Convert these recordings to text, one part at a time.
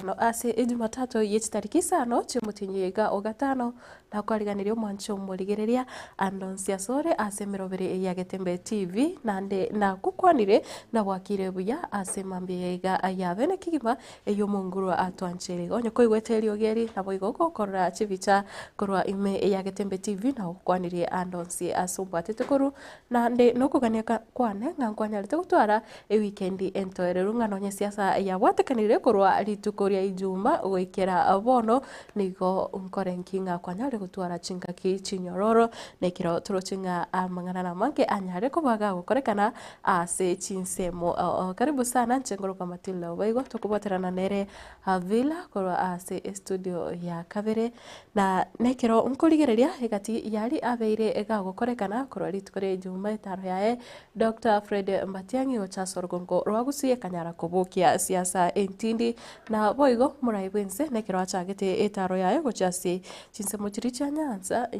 no ase Jumatatu yechitariki 5 chimutinyiga ogatano na kwariganirio mwancho murigereria andonsia sore ase mirobere ya Getembe TV nande na kukwanire na wakire buya ase mambiyega yabene kigima eyo munguru atwanchiri onye koigweteri ogeri na boigoko korra chivicha korwa ime ya Getembe TV na kukwanirie andonsi asumbwatete koru nande nokugania kwane ngankwanyarite gutwara weekendi entoereru ngano siasa ya watekanire korwa ritukoria ijuma gwikira bono nigo nkorenkinga kwanyare gutwara chingaki chinyororo nekiro turochinga amangana na manke anyare kubaga gukorekana ase chinsemo karibu sana nchengoroka Matildah Obaigwa tukuboterana nere havila korwa ase studio ya kabere na nekiro nkurigereria igati yari abeire ega gukorekana korwa ritukoria ijuma itaro yae Dr. Fred Mbatiangi ochasorgongo rwagusie kanyara kubukia siasa entindi na boigo murai bwense nekiro achagete etaro yayo gochasi chinsemo chiri cha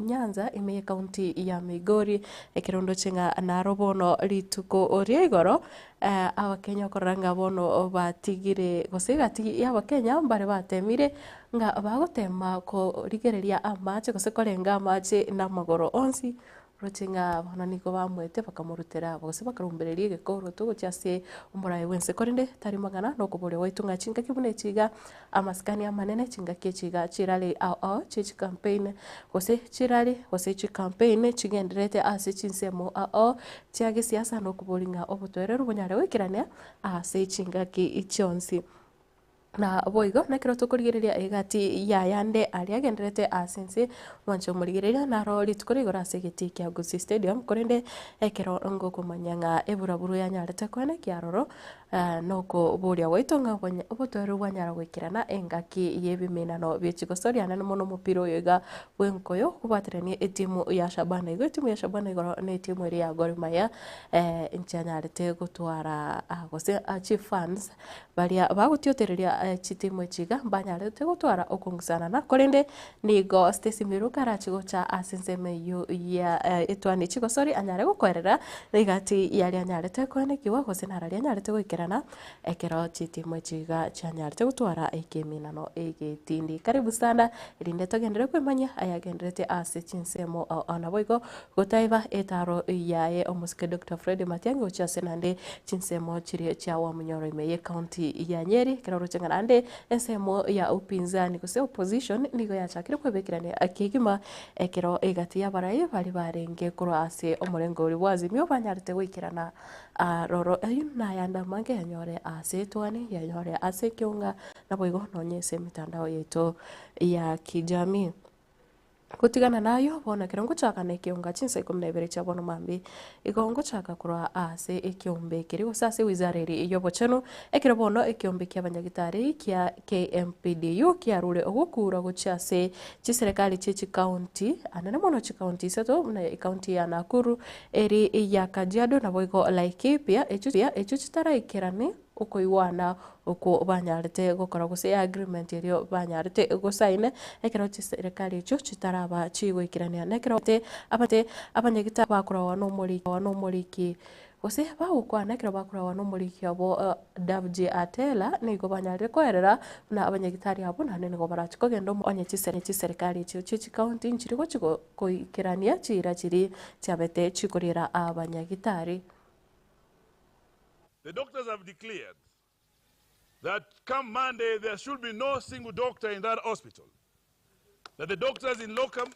Nyanza ime county ya Migori ekirondo chinga na robono rituko oriegoro abakenya koranga bono batigire gosigati y'abakenya mbare batemire nga bagotema ko rigereria amache gosekorenga amache na magoro onsi rochinga bana niko bamwete bakamurutera bose bakarumbererie gekoro tugo cyase umuraye wense korinde tari magana no kubure waitunga chinga kibune chiga amaskani amanene chinga kechiga chirale chichi campaign gose chirale gose chi campaign chigenderete ase chinsemo chiage siasa no kuburinga obutwerero bunyare wekirane ase chinga ki ichonsi na boigo nekiro tukurigereria egati yayande ari agenderete asense mwancho murigereria na roli tukurigora ase giti kya Kisii Stadium korende ekero ngo kumanyanga eburaburu yanyarete kwene kiaroro noko buria waitonga obotweru bwanyara gwikirana engaki yebimenano byechigostoria nane mono mupiro yoga bwenkoyo kubaterania etimu ya Shabana Igoro etimu ya Shabana Igoro ne etimu iri ya Gor Mahia nchanyarete gutwara gose chief fans baria bagutiotereria chitimu chiga banyarete gutwara okungusana na korende nigo Stacy Miruka rachigocha asenseme yu ya Etwani chigosori anyare gukwerera rigati yari anyarete kwene kiwa gose narari anyarete gwikirana ekero chitimu chiga chanyarete gutwara ekeminano egetindi karibu sana irinde togendere kwemanya ayagenderete ase chinsemo ona boigo gotaiba etaro yae omusike Dr. Fred Matiangi ochase nande chinsemo chiri cha wa munyoro ime county ya Nyeri kero ruchengana ande ensemo ya upinzani kose opposition nigo yachakire kwebekirane akigima ekero egati yabarai bari barenge kuro ase omurengori wazimio banyarite gwikirana roro na yanda mange yanyore ase Etwani yanyore ase Kiunga na boigo nonyese mitandao yetu ya kijamii kutigana nayo bona kirongo chaka na Kiunga chinsa 12 cha bono mambi igongo chaka kura ase ekiombe kiri gusase wizareri iyo bochano ekiro bono ekiombe kya banyagitari kya KMPDU kya rule ogukura guchase chiserikali chichi county anane mono chi county seto na county ya Nakuru eri ya Kajiado na boigo Laikipia echu chitara ikirani uko iwana uko banyarite gukora guse agreement iriyo banyarite gusaine ekero chiserikali cyo chitaraba chigwikirania nekero abate abanyagita bakora no muliki gose bagukwana ekero bakora no muliki abo Davji Atela nigo banyarite kwerera na abanyagitari abo nane nigo barachiko gendo onye chiserikali cyo chichi county nchirigo chiko koikirania chira chiri chabete chikorira abanyagitari. The doctors have declared that come Monday, there should be no single doctor in that hospital. That the doctors in locum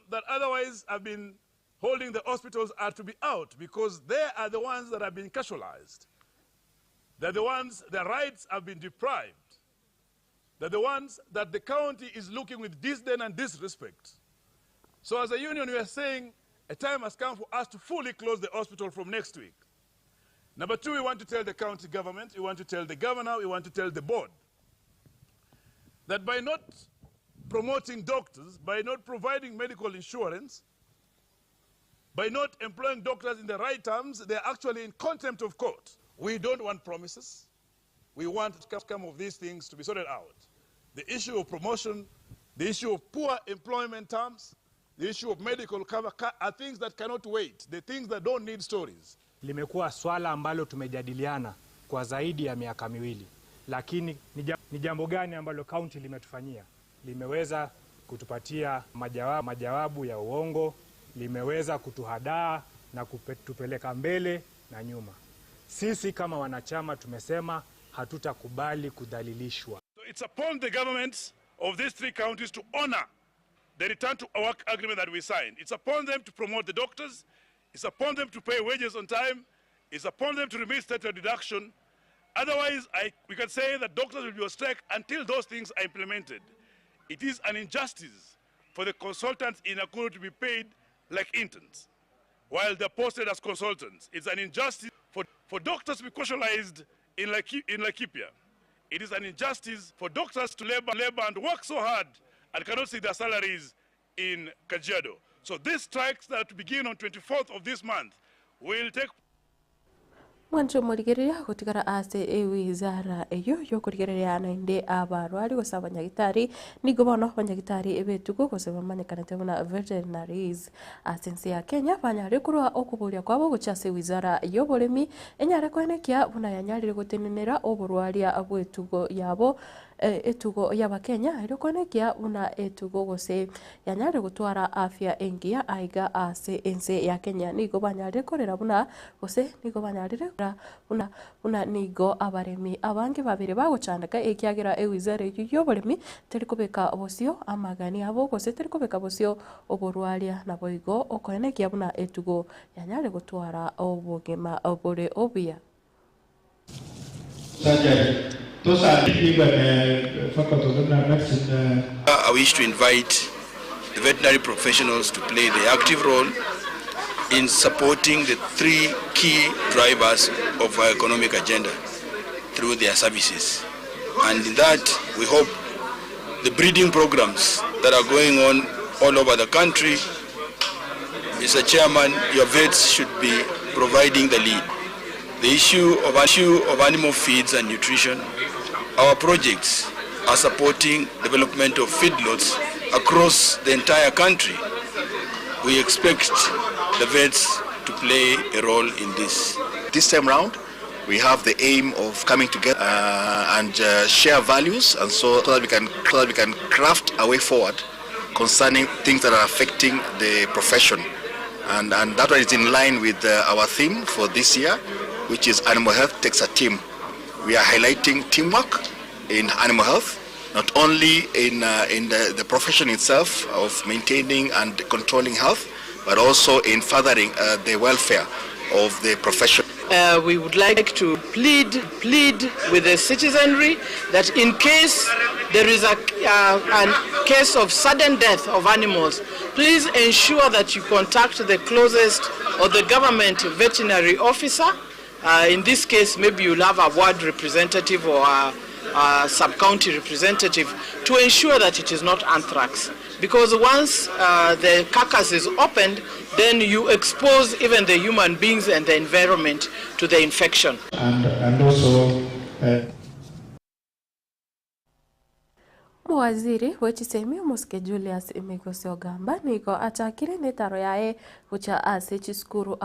that otherwise have been holding the hospitals are to be out because they are the ones that have been casualized. They're the ones, their rights have been deprived. They're the ones that the county is looking with disdain and disrespect. So as a union, we are saying a time has come for us to fully close the hospital from next week. Number two, we want to tell the county government, we want to tell the governor, we want to tell the board that by not promoting doctors, by not providing medical insurance, by not employing doctors in the right terms, they're actually in contempt of court. We don't want promises. We want the outcome of these things to be sorted out. The issue of promotion, the issue of poor employment terms, the issue of medical cover are things that cannot wait. The things that don't need stories. limekuwa swala ambalo tumejadiliana kwa zaidi ya miaka miwili, lakini ni jambo gani ambalo kaunti limetufanyia? Limeweza kutupatia majawabu ya uongo, limeweza kutuhadaa na kutupeleka mbele na nyuma. Sisi kama wanachama tumesema hatutakubali kudhalilishwa. So it's upon the governments of these three counties to honor the return to work agreement that we signed. It's upon them to promote the doctors. It's upon them to pay wages on time. It's upon them to remit state deduction. Otherwise, we can say that doctors will be on strike until those things are implemented. It is an injustice for the consultants in Nakuru to be paid like interns, while they're posted as consultants. It's an injustice for doctors to be casualized in Laikipia. It is an injustice for doctors to labor and work so hard and cannot see their salaries in Kajiado. So these strikes that begin on 24th of this month will take mwancho murigereria gutigara ase wizara eyo yo kurigereria na inde abarwari gusaba abanyagitari nigo bono abanyagitari ebetugo gusaba manyekanete na veterinaries asense ya Kenya banyare kurwa okuburia kwabo guchase wizara yo buremi enyare kwenekia buna yanyarire gutenenera oburwaria abwetugo yabo etugo y'Abakenya irikonekia una etugo gose yanyare gutwara afya engia aiga ase ense ya Kenya nigo banyare korera buna gose nigo banyarire una nigo abaremi abange babire bagucandaka ekiagira ewizara yo buremi terikubeka bosio amagani abo gose terikubeka bosio oborwaria na boigo okonekia buna etugo yanyare gutwara obugema obore obia. I wish to invite the veterinary professionals to play the active role in supporting the three key drivers of our economic agenda through their services. And in that, we hope the breeding programs that are going on all over the country, Mr. Chairman, your vets should be providing the lead. The issue of animal feeds and nutrition, our projects are supporting development of feedlots across the entire country. We expect the vets to play a role in this. This time round, we have the aim of coming together and share values, and so that we can craft a way forward concerning things that are affecting the profession. And that one is in line with our theme for this year, which is Animal Health Takes a Team. We are highlighting teamwork in animal health, not only in the profession itself of maintaining and controlling health, but also in furthering the welfare of the profession. We would like to plead with the citizenry that in case there is a case of sudden death of animals, please ensure that you contact the closest or the government veterinary officer. In this case, maybe you'll have a ward representative or a sub-county representative to ensure that it is not anthrax. Because once the carcass is opened, then you expose even the human beings and the environment to the infection. And also Mwaziri wechisemi muske Julius Imigosio Gamba niko achakire netaro yae gucha ase chiskuru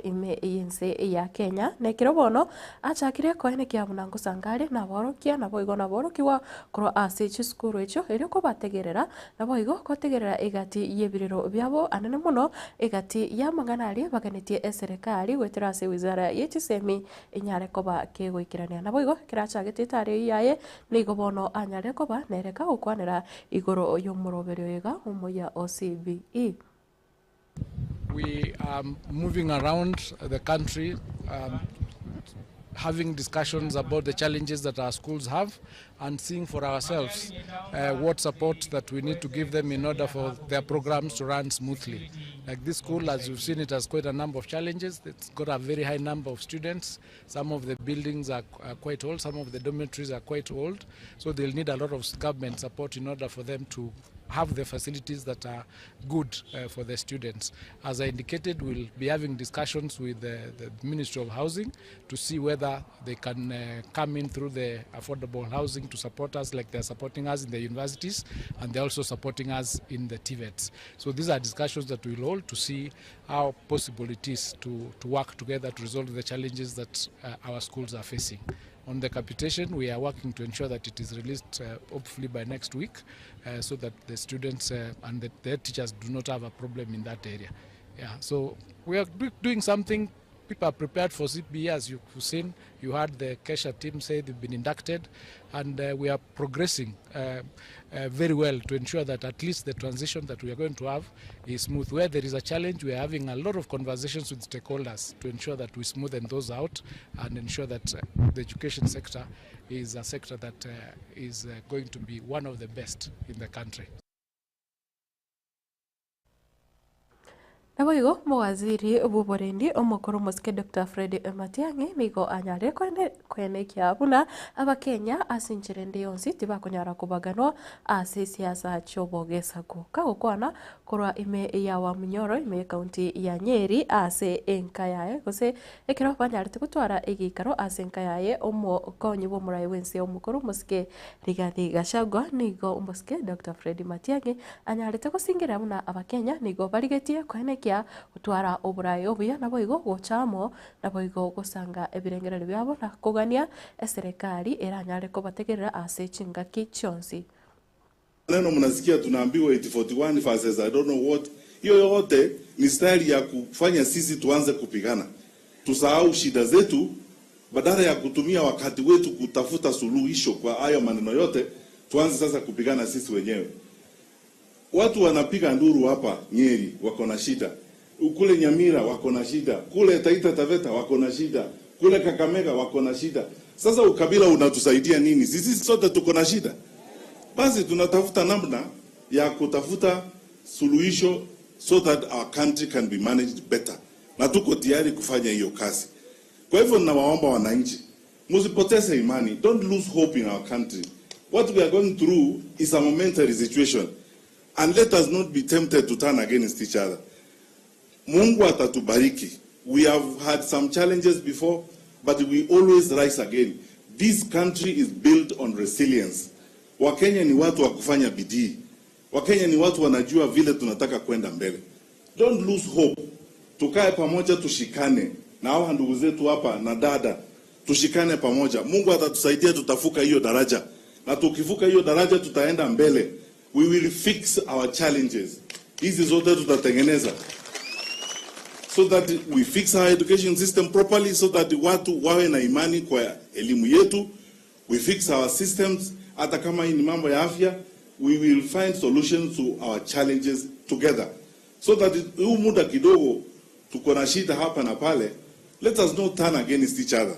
ime yense ya Kenya nekiro bono achakire koene kia munango sangare na borokia na boigo na borokiwa kro ase chiskuru echo eriko bategerera na boigo kotegerera egati yebiriro byabo anene muno egati ya maganari baganetie eserikali wetera ase wizara yechisemi inyare koba kegoikirania na boigo kirachagete tare yae nigo bono anyare koba nereka ukwanera igoro y'umurobero yega umuya OCBE. We are moving around the country, having discussions about the challenges that our schools have and seeing for ourselves what support that we need to give them in order for their programs to run smoothly. Like this school, as you've seen, it has quite a number of challenges. It's got a very high number of students. Some of the buildings are quite old, some of the dormitories are quite old, so they'll need a lot of government support in order for them to have the facilities that are good for the students. As I indicated, we'll be having discussions with the Ministry of Housing to see whether they can come in through the affordable housing to support us like they're supporting us in the universities, and they're also supporting us in the TVETs. So these are discussions that we'll hold to see how possible it is to work together to resolve the challenges that our schools are facing. On the capitation, we are working to ensure that it is released hopefully by next week, so that the students and their teachers do not have a problem in that area. Yeah, so we are doing something. People are prepared for CBE, as you've seen. You heard the Kesha team say they've been inducted, and we are progressing very well to ensure that at least the transition that we are going to have is smooth. Where there is a challenge, we are having a lot of conversations with stakeholders to ensure that we smoothen those out and ensure that the education sector is a sector that is going to be one of the best in the country. Naboigo mawaziri buborendi omukuru musike Dr. Fred Matiang'i nigo anyare kwene kiabuna abakenya asinjire ndi yonsi tibakonyara kubaganwa ase siasa chobogesago kagokwana korwa ime ya wa Munyoro ime county ya Nyeri ase enkayaye gose ekero banyarite gutwara egikaro ase enkayaye omukonyi bomurai wense omukuru musike Rigathi Gachagua nigo musike Dr. Fred Matiang'i anyarite gusingira buna abakenya nigo barigetie kwene utwara oburayi obuya naboigo gochamo naboigo gosanga ebirengerero byabo na kugania serikali eranyare ko bategerera ase chingaki chonsi. Neno mnasikia tunaambiwa 841 verses I don't know what. Hiyo yote ni style ya kufanya sisi tuanze kupigana. Tusahau shida zetu badala ya kutumia wakati wetu kutafuta suluhisho kwa haya maneno yote, tuanze sasa kupigana sisi wenyewe. Watu wanapiga nduru hapa Nyeri wako na shida. Kule Nyamira wako na shida. Kule Taita Taveta wako na shida. Kule Kakamega wako na shida. Sasa ukabila unatusaidia nini? Sisi sote tuko na shida. Basi tunatafuta namna ya kutafuta suluhisho so that our country can be managed better. Na tuko tayari kufanya hiyo kazi. Kwa hivyo ninawaomba wananchi, msipoteze imani. Don't lose hope in our country. What we are going through is a momentary situation. And let us not be tempted to turn against each other. Mungu atatubariki. We have had some challenges before, but we always rise again. This country is built on resilience. Wakenya ni watu wa kufanya bidii. Wakenya ni watu wanajua vile tunataka kwenda mbele. Don't lose hope. Tukae pamoja tushikane. Na hawa ndugu zetu hapa na dada, tushikane pamoja. Mungu atatusaidia tutafuka hiyo daraja. Na tukivuka hiyo daraja tutaenda mbele. We will fix our challenges. Hizi zote tutatengeneza. So that we fix our education system properly, so that watu wawe na imani kwa elimu yetu. We fix our systems. Hata kama hii ni mambo ya afya, we will find solutions to our challenges together. So that huu muda kidogo tuko na shida hapa na pale, let us not turn against each other.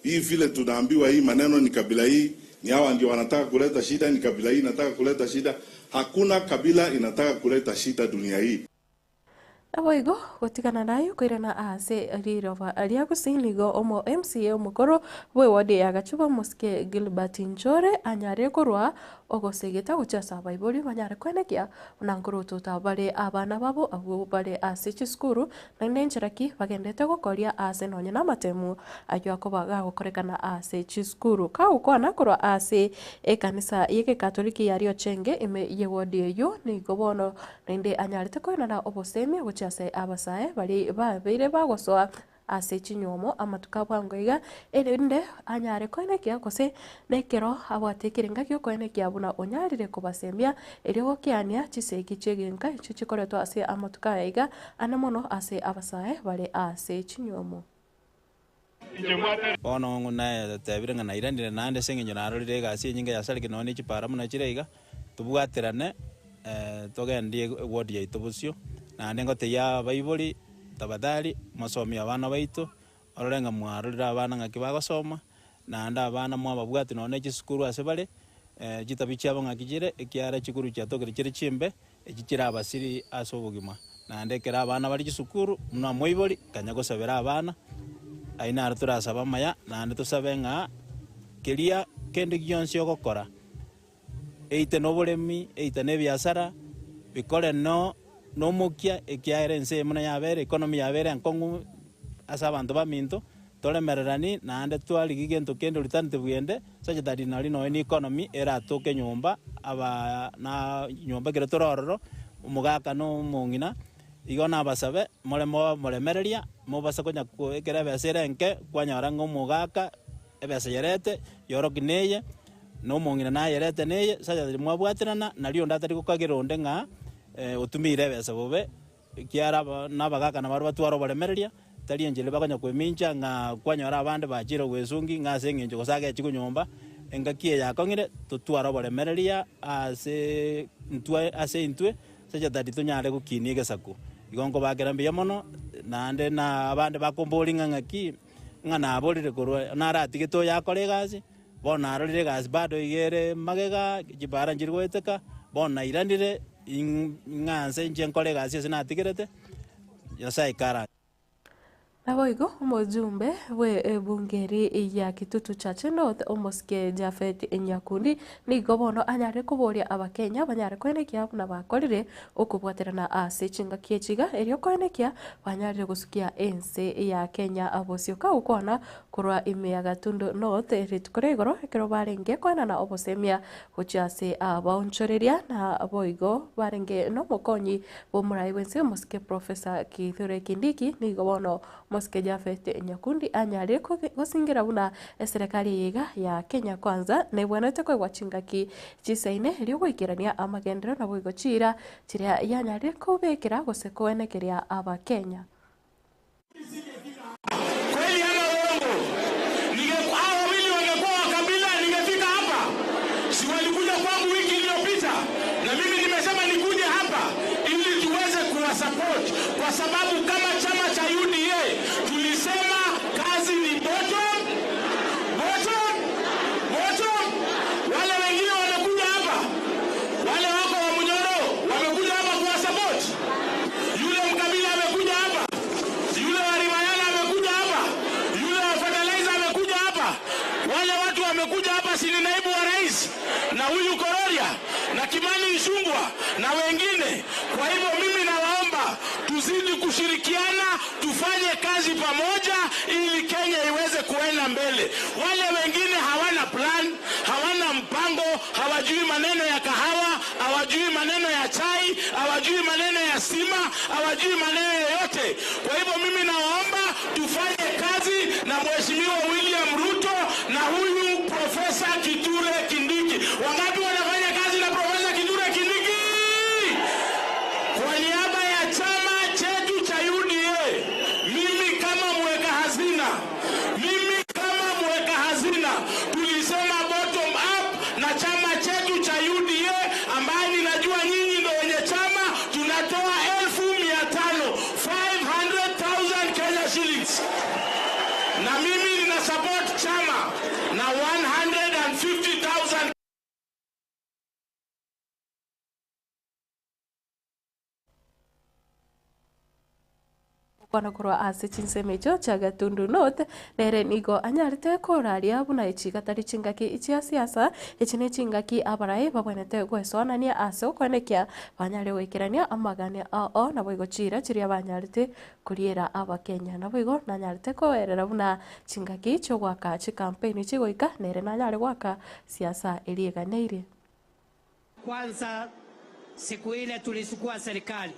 Hii vile tunaambiwa hii maneno ni kabila hii, ni hawa ndio wanataka kuleta shida, ni kabila hii inataka kuleta shida. Hakuna kabila inataka kuleta shida dunia hii. Naboigo gotigana nayo kwirana ase rirova aliagusinigo omo MCA omukoro we wode ya Gachuba Musike Gilbert Njore anyare korwa ogosegeta guchasa baibuli banyare kwenekia unankuru tutabale abana babo abo bale ase chiskuru na nencheraki bagendete gokoria ase nonye na matemu ajo akobaga gokorekana ase chiskuru ka ukwana korwa ase ekanisa yeke katoliki yario chenge ime yewode yo ni gobono nende anyare tekoina na obosemi guchasa abasae bali babeire bagosoa ase chinyomo amatuka bwangoiga erinde anyare kwenekia kose nekero abatekirenga kyo kwenekia buna onyarire kubasembia eryo kiania chiseki chegenka icho chikoretwa ase amatuka yaiga anamono ase abasae bali ase chinyomo bono nguna tabirenga na irandire nande sengenyo narorire gasi nyinga yasalike none chipara muna chireiga tubwaterane togendie ward ya itobusio na nengote ya baibuli tabadali masomi abana baitu ororenga mwarurira abana ngaki bagosoma na anda abana mwa babwati none chisukuru asebale gitabichi abo ngakigire ekiara chikuru cyatogere kiri chimbe ekikira abasiri asobugima na ndekera abana bali chisukuru muna moiboli kanyago sabera abana aina artura saba maya na ntusabenga kelia kende gyonsi okokora eite nobolemi eite ne biasara bikore no mukia ekiaere nse muna yabere economy yabere nkongu asa abantu baminto tolemererani naande twaligi gento kende alternative gende such that in any economy era toke nyumba aba na nyumba kire tororo umugaka no mungina igona basabe molemereria mobasa konya kwekera beserenke kwanyara ngomugaka ebeseyerete yorokineye no mungina na yerete neye saja mwabwatirana nalio ndatari kukagironde nga utumire besa bobe kiara nabagaka na barwa twaro bolemereria tali enjele bakanya kwemincha nga kwanyara abande bachiro gwesungi nga sengenje kosage chiko nyomba engakie yakongire tutwaro bolemereria ase intwe saja that tunyare gukiniga saku igongo bagera mbiya mono nande na abande bakomboli ngaki ngana abolire korwa narati to yakore gazi bona arorire gazi bado igere magega jibara njirweteka bona irandire nganse njenkore gazi sinatigirete yasai kara Obaigwa umujumbe we bungeri ya Kitutu Church North omoske Japhet Nyakundi ni gobono anyare kuboria abakenya banyare kwenekia na bakorire okubwaterana ase chinga kiechiga erio kwenekia banyare gusukia ense ya Kenya abosioka ukona kurwa imiaga tundu North ritkuregoro ekero barenge kwana na obosemia gochase abaonchoreria na Obaigwa barenge no mokonyi bomurai wense omoske Professor Kithure Kindiki ni gobono moske Japhet Nyakundi anyare gusingira buna serikali yiga ya Kenya kwanza na ibwanete ko gwachingaki chisaine rio gwikirania amagendero na bwigochira chiria yanyare kubekira gusekwenekeria aba Kenya. Kweli ama uongo? Hao wawili wangekuwa wa kabila ningefika hapa. Si walikuja kwangu wiki iliyopita na mimi nimesema nikuje hapa ili tuweze kuwasupport kwa sababu kama chama cha UDA tulisema kazi ni bottom. Wale wengine wamekuja hapa, wale wako wa Munyoro wamekuja hapa kuwasupport. Yule mkabila amekuja hapa, yule wa Rimayana amekuja hapa, yule wa Fertilizer amekuja hapa. Wale watu wamekuja hapa, si ni naibu wa rais na huyu Kororia na Kimani Ichung'wah na wengine. Kwa hivyo mimi nawaomba tuzidi kushirikiana, tufanye kazi pamoja ili Kenya iweze kuenda mbele. Wale wengine hawana plan, hawana mpango, hawajui maneno ya kahawa, hawajui maneno ya chai, hawajui maneno ya sima, hawajui maneno yoyote. Kwa hivyo mimi nawaomba tufanye kazi na Mheshimiwa William Ruto na huyu Profesa Kithure Kindiki. Wangapi wanafanya kazi na Profesa Kithure Kindiki? Kwa niaba ya chama chetu cha UDA, mimi kama mweka hazina, tulisema bottom up na chama chetu cha UDA ambaye ninajua nyinyi ndio wenye chama, tunatoa 500,000 Kenya shillings. Na mimi nina support chama na 150,000 kwana kurwa ase chinsemecho chaga tundu North nere nigo anyarite koraria buna ichiga tari chingaki ichia siasa ichine chingaki abarai babwenete gwesonania ase okwenekia banyare gwikirania amagania ao na bwigochira chiria banyarite kuriera aba Kenya na bwigo nanyarite koerera buna chingaki cho gwaka chi campaign chigoika nere nanyare gwaka siasa iliyeganeire. Kwanza siku ile tulisukua serikali,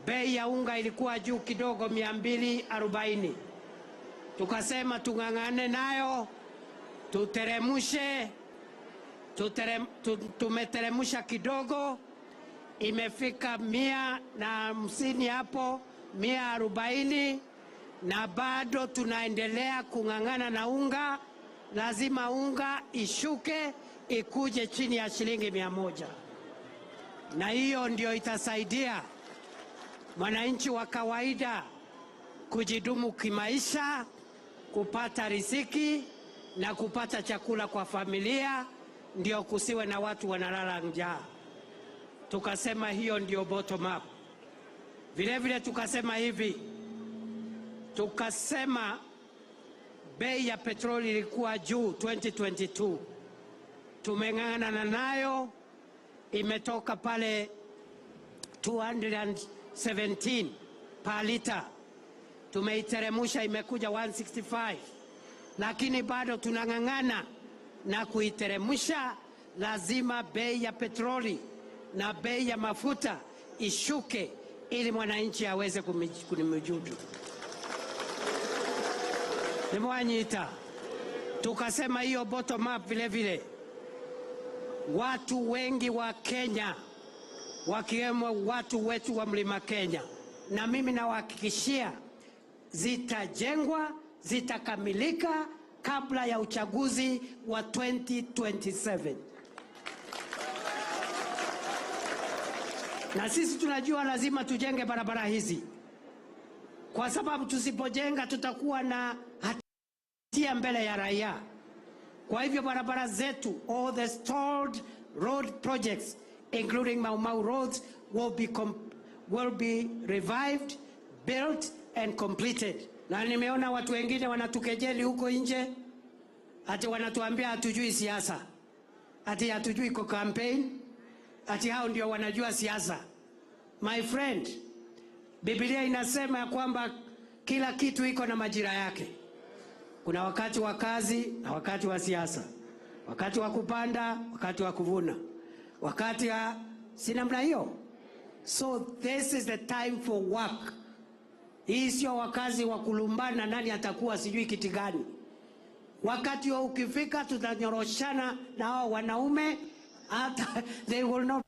bei ya unga ilikuwa juu kidogo 240. Tukasema tung'ang'ane nayo, tumeteremusha kidogo, imefika 150 hapo 140, na bado tunaendelea kung'ang'ana na unga. Lazima unga ishuke ikuje chini ya shilingi 100, na hiyo ndio itasaidia mwananchi wa kawaida kujidumu kimaisha, kupata riziki na kupata chakula kwa familia, ndio kusiwe na watu wanalala njaa. Tukasema hiyo ndio bottom up. Vile vile tukasema hivi, tukasema bei ya petroli ilikuwa juu 2022. Tumeng'ang'ana nayo, imetoka pale 217 per liter. tumeiteremusha imekuja 165, lakini bado tunang'ang'ana na kuiteremusha. Lazima bei ya petroli na bei ya mafuta ishuke ili mwananchi aweze kunimudu. Nimewanyita tukasema hiyo bottom up vile vile. Watu wengi wa Kenya wakiwemo watu wetu wa Mlima Kenya, na mimi nawahakikishia zitajengwa, zitakamilika kabla ya uchaguzi wa 2027. Na sisi tunajua lazima tujenge barabara hizi, kwa sababu tusipojenga tutakuwa na hatia mbele ya raia. Kwa hivyo barabara zetu, all the stalled road projects including Mau Mau roads will be revived, built and completed. Na nimeona watu wengine wanatukejeli huko nje, ati wanatuambia hatujui siasa, ati hatujui kwa campaign, ati hao ndio wanajua siasa. My friend, Biblia inasema ya kwamba kila kitu iko na majira yake. Kuna wakati wa kazi na wakati wa siasa, wakati wa kupanda, wakati wa kuvuna, wakati wa si namna hiyo. So this is the time for work. Hii sio wakazi wa kulumbana nani atakuwa sijui kiti gani. Wakati wa ukifika tutanyoroshana na hao wanaume, hata they will not.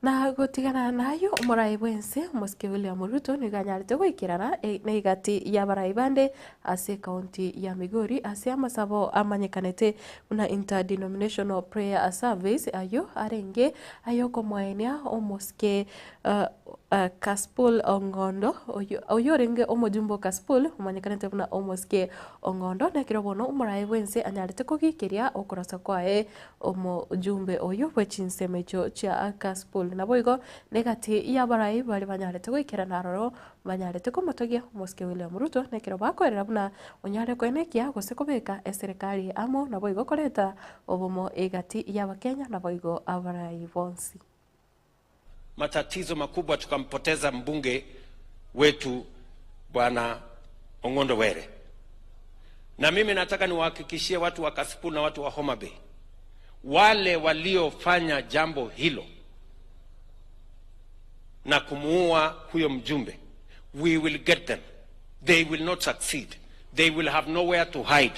Na gutigana nayo umurai wense muske William Ruto niganyarite gwikirana na igati ya barai bande ase county ya Migori ase amasabo amanyekanete una interdenominational prayer service ayo arenge ayo komwaenia omuske Kaspul Ongondo oyo renge omujumbo Kaspul amanyekanete una omuske Ongondo na kirobono umurai wense anyarite kugikiria okurasa kwae omujumbe oyo wechinsemecho cha Kaspul na boigo negati ya barai bali banyarete gwikira naroro banyarete komotogia muske William Ruto nekiro bakorera buna onyare kwenekia gose kubeka serikali amo na boigo koreta obomo egati ya Wakenya na boigo abarai bonsi. Matatizo makubwa, tukampoteza mbunge wetu Bwana Ongondo Were, na mimi nataka niwahakikishie watu wa Kasipul na watu wa Homa Bay, wale waliofanya jambo hilo na kumuua huyo mjumbe, we will get them. They will not succeed. They will have nowhere to hide.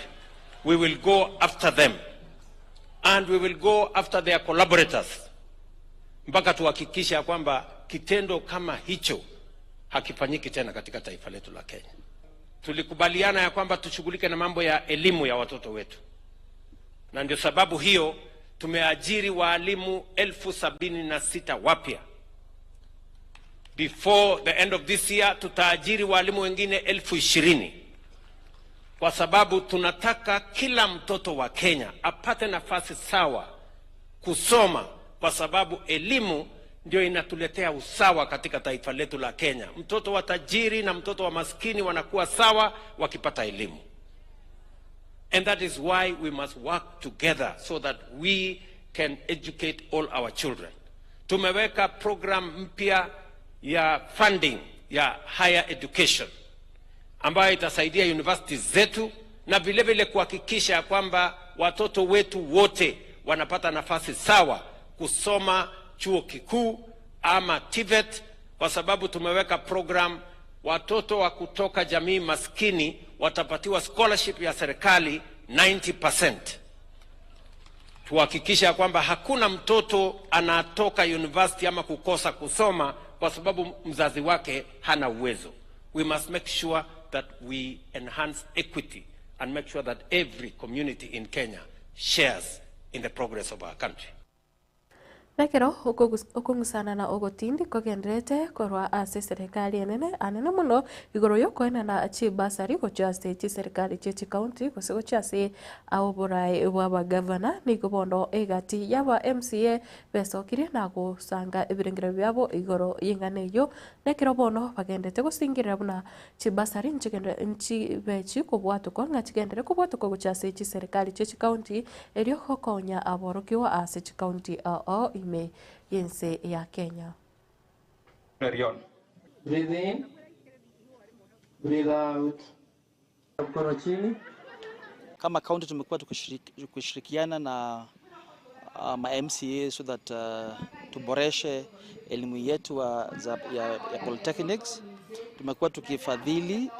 We will go after them and we will go after their collaborators mpaka tuhakikisha kwamba kitendo kama hicho hakifanyiki tena katika taifa letu la Kenya. Tulikubaliana ya kwamba tushughulike na mambo ya elimu ya watoto wetu, na ndio sababu hiyo tumeajiri walimu 76,000 wapya. Before the end of this year tutaajiri walimu wengine 20,000, kwa sababu tunataka kila mtoto wa Kenya apate nafasi sawa kusoma, kwa sababu elimu ndio inatuletea usawa katika taifa letu la Kenya. Mtoto wa tajiri na mtoto wa maskini wanakuwa sawa wakipata elimu. And that is why we must work together so that we can educate all our children. Tumeweka program mpya ya funding ya higher education ambayo itasaidia universities zetu na vile vile kuhakikisha kwamba watoto wetu wote wanapata nafasi sawa kusoma chuo kikuu ama TVET, kwa sababu tumeweka program watoto wa kutoka jamii maskini watapatiwa scholarship ya serikali 90%. Tuhakikisha kwamba hakuna mtoto anatoka university ama kukosa kusoma kwa sababu mzazi wake hana uwezo. We must make sure that we enhance equity and make sure that every community in Kenya shares in the progress of our country. Nekero okungusana na ogotindi kogendrete korwa ase serikali anene muno igoro yoko na achi basari gocha state serikali chechi county gocha ase aborai wa governor ni gobondo egati yaba MCA besokire na gusanga ebirengero byabo igoro yinganeyo nekero bono bagendete gusingirira buna chibasari nchi bechi kubwatu ko ngachigendere kubwatu ko gocha ase serikali chechi county erio hokonya aborokiwa ase county ime yense ya Kenya. Breathe in, Breathe out. Mkono chini. Kama county tumekuwa tukishirikiana na ma MCA so that tuboreshe elimu yetu ya polytechnics. Tumekuwa tukifadhili,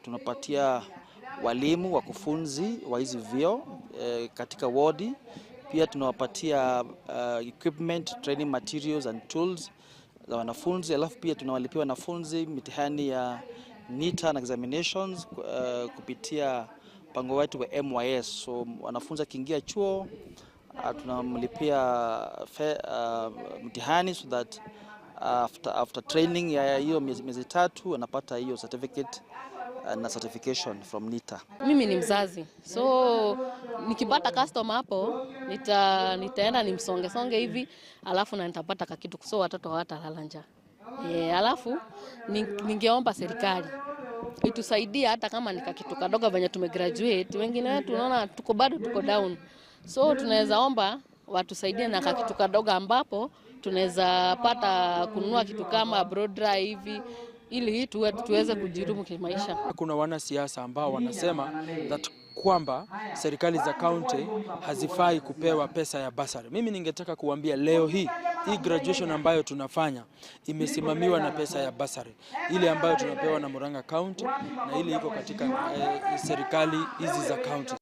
tunapatia walimu wakufunzi wa hizi vyuo katika wadi. Pia tunawapatia equipment, training materials and tools za wanafunzi. Alafu pia tunawalipia wanafunzi mitihani ya NITA na examinations kupitia mpango wetu wa MYS. So wanafunzi akiingia chuo tunamlipia mtihani so that after training ya hiyo miezi 3 anapata hiyo certificate na certification from NITA. Mimi ni mzazi, so nikipata customer hapo nitaenda nimsonge hivi, alafu na nitapata kakitu, so watoto hawatalala njaa. Alafu ningeomba serikali itusaidie hata kama ni kakitu kadogo venye tumegraduate. Wengine wetu tunaona bado tuko down, so tunaweza omba watusaidie na kakitu kadogo ambapo tunaweza pata kununua kitu kama broad dry hivi ili tuweze kujirumu kimaisha. Kuna wanasiasa ambao wanasema that kwamba serikali za county hazifai kupewa pesa ya basari. Mimi ningetaka kuambia leo hii graduation ambayo tunafanya imesimamiwa na pesa ya basari, ile ambayo tunapewa na Murang'a County na ile iko katika serikali hizi za county.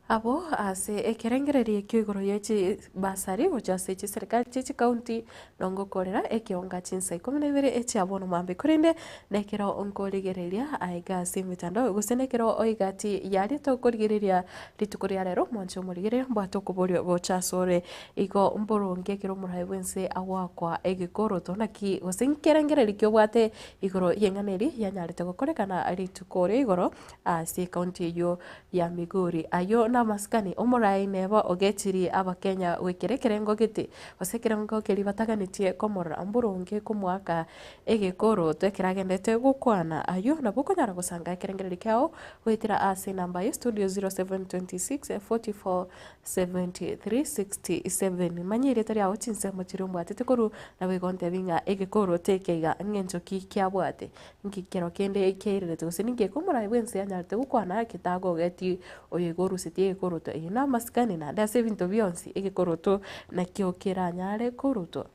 Abo ase ekerengereria kyigoro yechi basari ujase chi serikali chi county nongo korera ekionga chinsa 12 echi abono mambe kurinde nekero onkorigereria aiga simitando gusenekero oigati yari to korigereria litukuria rero moncho morigereria mbato kuborio bochasore igo mboronge kero murai wense awakwa egikoro tonaki gusenkerengereria kyobwate igoro yenganeri yanyarete gukorekana litukore igoro ase county yo ya Migori ayo na maskani omorai nebo ogechiri abakenya wekerekerengo giti osekerengo keri bataganitie komora amburunge kumwaka egekoro twekeragendete gukwana ayo nabukonyara gusanga ekerengereri kyao wetira ase namba ya studio 0726 44 73 67 manyire tari aho chinse mochiro mbwatete koru na wegonte binga egekoro tekeiga ngenjoki kyabwate ngikero kende ekeirete gusininge komora wense yanyarete gukwana kitago geti oyegoru sitie koroto ina maskani na da sevinto bionsi egekoroto na kiokera nyare koroto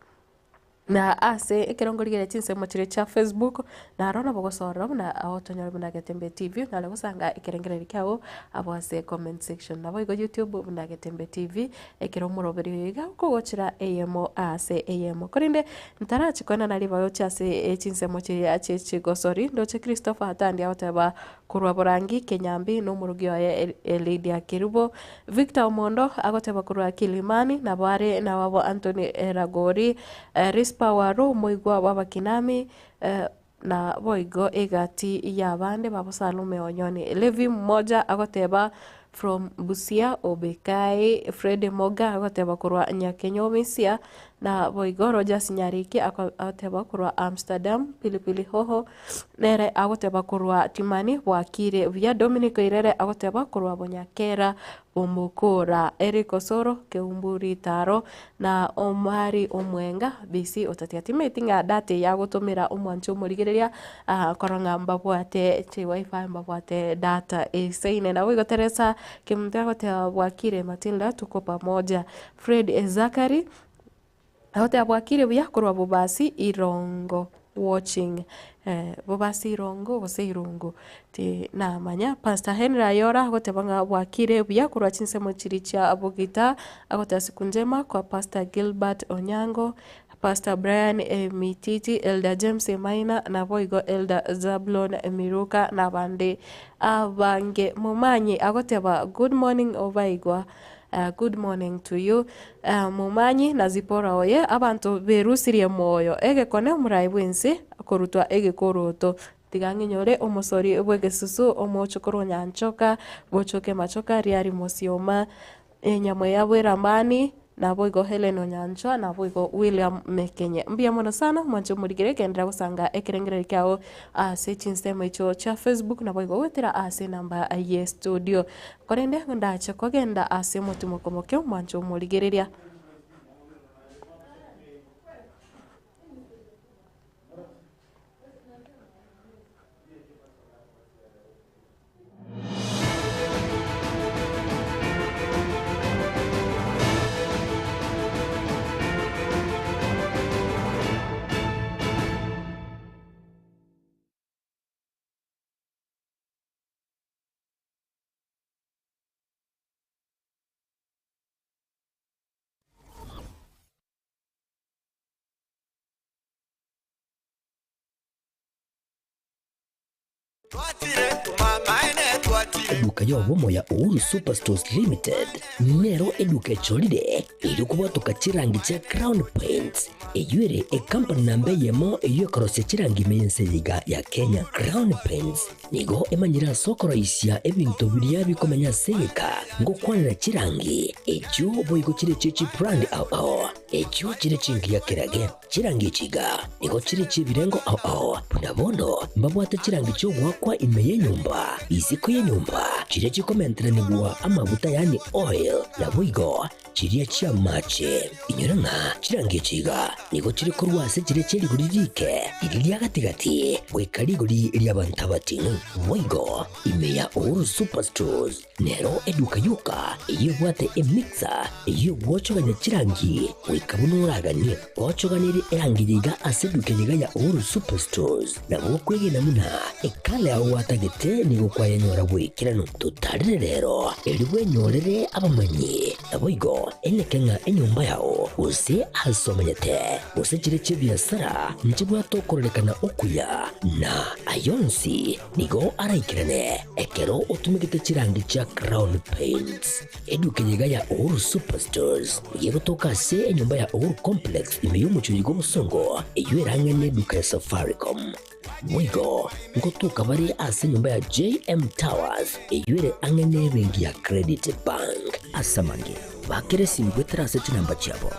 na ase ekerongorigere chinse mochire cha Facebook na arona bogosoro na autonyara buna Getembe TV na lego sanga ekerengereri kyao abase comment section na boigo YouTube buna Getembe TV ekeromuroberi yiga kugochira AMO ase AMO korinde ntarachi kona na libayo chase chinse mochire ache chigosori ndoche Christopher atandi aoteba kurwa borangi Kenyambi no murugio ya Lydia Kirubo Victor Omondo agoteba kurwa Kilimani na bare na wabo Anthony Ragori Waro Obaigwa Babakinami na boigo egati ya bande babo Salume Onyoni Levi mmoja agoteba from Busia Obekai Fred Moga agoteba kurwa Nyakenyomisia na boigo Rogers Nyariki agoteba kurwa Amsterdam Pilipili Hoho nere agoteba kurwa Timani Wakire via Dominic Irere agoteba kurwa Bonyakera Omukora Eric Osoro Keumburi Taro na Omari Omwenga BC otatiati meetinga date ya gutumira omwancho murigereria koronga mbabwate chi wifi mbabwate data isaine na wigo Teresa kimtego te Wakire Matildah tuko pamoja Fred Zakari hote Wakire bya kurwa bubasi Irongo watching bobasi Irongo bose Irongo ti na manya Pastor Henry Ayora agotebanga Wakire bya kurwa chinse mochiri cha abugita agota siku njema kwa Pastor Gilbert Onyango Pastor Brian Mititi Elder James Maina na boigo Elder Zablon Miruka na bande abange mumanyi agoteba good morning Obaigwa good morning to you mumanyi na Zipora oye abantu berusirie moyo egekone murai bwense korutwa egekoroto tiganginyore omosori bwegesusu omochokoro nyanchoka bochoke machoka riari mosioma enyamwe ya bweramani na boigo Helen Onyancho na boigo William Mekenye mbia mono sana mwancho murigire kendra gusanga ekerengere kyao ase chinsema icho cha Facebook na boigo wetira ase namba ye studio korende ndache kogenda ase motumoko mwancho murigireria Eduka yobomo ya Uhuru Superstores Limited nero eduka cholide ilikuwa tukachirangi cha Crown Paints eyure company nambe yemo eyo korose chirangi mense yiga ya Kenya. Crown Paints nigo emanyira sokoro isya ebintu biriya bikomanya seka ngo kwanira chirangi echo boyiko chire chichi brand ao echo chire chingi ya kirage chirangi chiga nigo chire chibirengo ao punabono mbabwate chirangi cyo gwakwa imeye nyumba isiko ye nyumba chire chikomentre nibwa amavuta yani oil ya boigo chiriya chia mache inyuranga chirangi chiga nigo chire kurwase chire chiri guririke iriya gatigati wekariguri iriya bantabatinu boigo imeya Uhuru Superstores nero eduka yuka iyo bwate emixer iyo gwochoganya chirangi wekabunuraganye gwochoganire erangiga aseduke yiga ya Uhuru Superstores nabo kwege namuna ekale aho watagete nigo kwayanyora wekirano tutarire rero eriwe nyorere abamanyi naboigo enekenga enyumba yao use asomanyete use chire chibiasara nchibwa tokorelekana okuya na ayonsi nigo araikirane ekero utumikite chirangi cha Crown Paints eduke yiga ya Uhuru Superstores yego toka se enyumba ya Uhuru Complex imeyumuchuligo musongo eyuerangene duka ya Safaricom mwigo ngotuka bari ase nyumba ya JM Towers eyuere angene bengi ya Credit Bank asamange bakere simbwetera seti namba chabo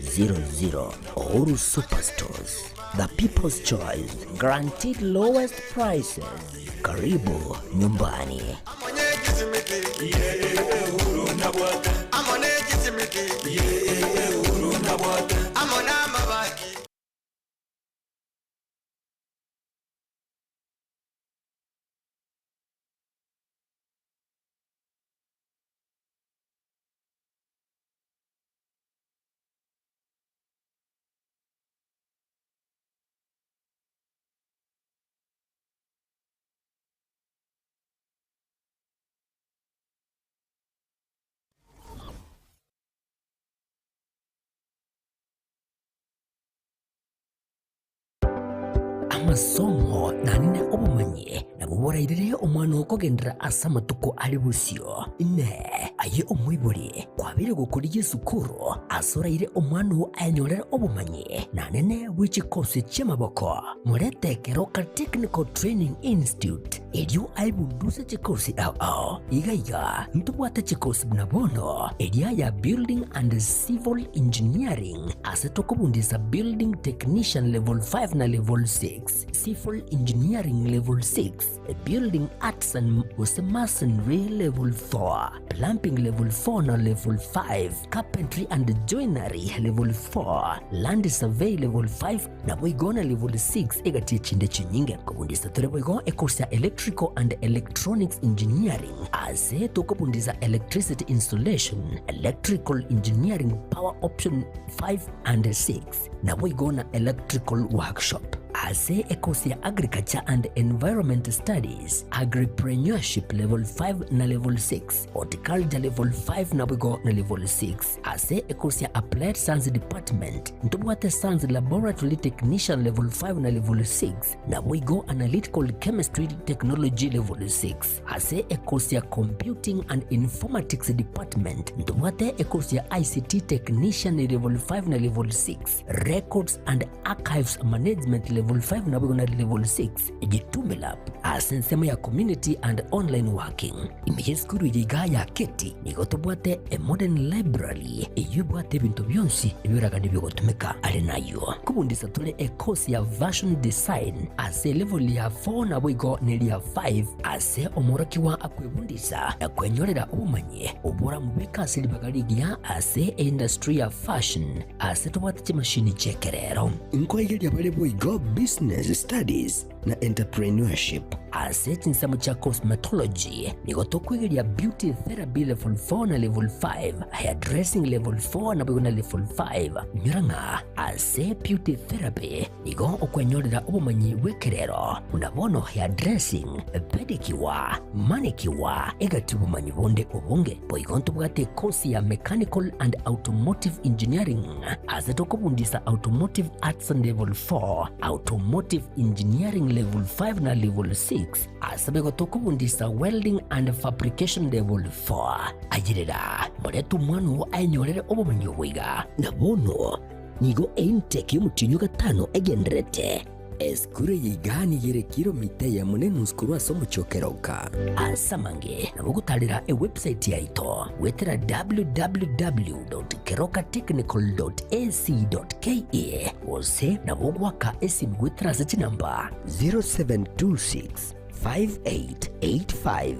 0111161500 Uhuru Superstores, the people's choice, guaranteed lowest prices. Karibu nyumbani. Amasomo nanine obumanye nabubora irire omwana okogendera asama tuko ali busyo ne aye omwiburi kwabire gukuri Yesukuru asora ire omwana anyorera obumanye nanene wichikose chemaboko muretekero ka Technical Training Institute edio aibundusa chikosi ao igaiga ntubwata chikosi bunabono edia ya Building and Civil Engineering asetokobundisa Building Technician level 5 na level 6, Civil Engineering level 6, Building Arts and Masonry level 4, Plumbing level 4 na level 5, Carpentry and Joinery level 4, Land Survey level 5 na boigona level 6 egatie chinde chinyinge kubundisa tore boigo ekosia Electrical and Electronics Engineering ase tokobundisa Electricity Installation, Electrical Engineering Power Option 5 and 6 na boigona Electrical Workshop ase ekosia Agriculture and Environment Studies, Agripreneurship level 5 na level 6, Horticulture level 5 na boigo na level 6 ase ekosia Applied Science Department ntubwate Science Laboratory Technician level 5 na level 6 na boigo Analytical Chemistry Technology level 6 ase ekosia Computing and Informatics Department ntubwate ekosia ICT Technician level 5 na level 6, Records and Archives Management level 5 na boigo na level 6 Getembe Lab ase nsema ya Community and Online Working imeyeskuru yiga ya Keti nigotobwate a Modern Library eyubwate bintu byonsi ebiraga nibyogotumeka ali nayo kubundisa tole a course ya Version Design ase level ya 4 na boigo neli ya 5 ase omoroki wa akwebundisa na kwenyorera ubumanye ubura mubeka silibagaligia ase industry ya fashion ase tobwate chimashini chekerero inko yeli ya bale boigo Business Studies na entrepreneurship. Ase nsamo cha cosmetology nigo tukwigiria beauty therapy level 4 na level 5, hairdressing level 4 na biguna level 5. Nyuranga ase beauty therapy nigo okwenyorera ubumanyi wekerero unabono hairdressing, pedicure, manicure egati ubumanyi bonde obunge boigonto bwate kosi ya mechanical and automotive engineering ase tokobundisa automotive arts level 4, automotive engineering level 5 na level 6 asabego tokubundisa welding and fabrication level 4. Ajirira moretu mwanu ainyorere obumanyi wiga na bono nigo intake y'umutinyo gatano egenderete eskure yigani yere kilomita ya munene uskuru asomo chokeroka asamange nabugutalira website yaito wetera www.kerokatechnical.ac.ke ose nabugwaka esimu wetera sechi number 0726 5885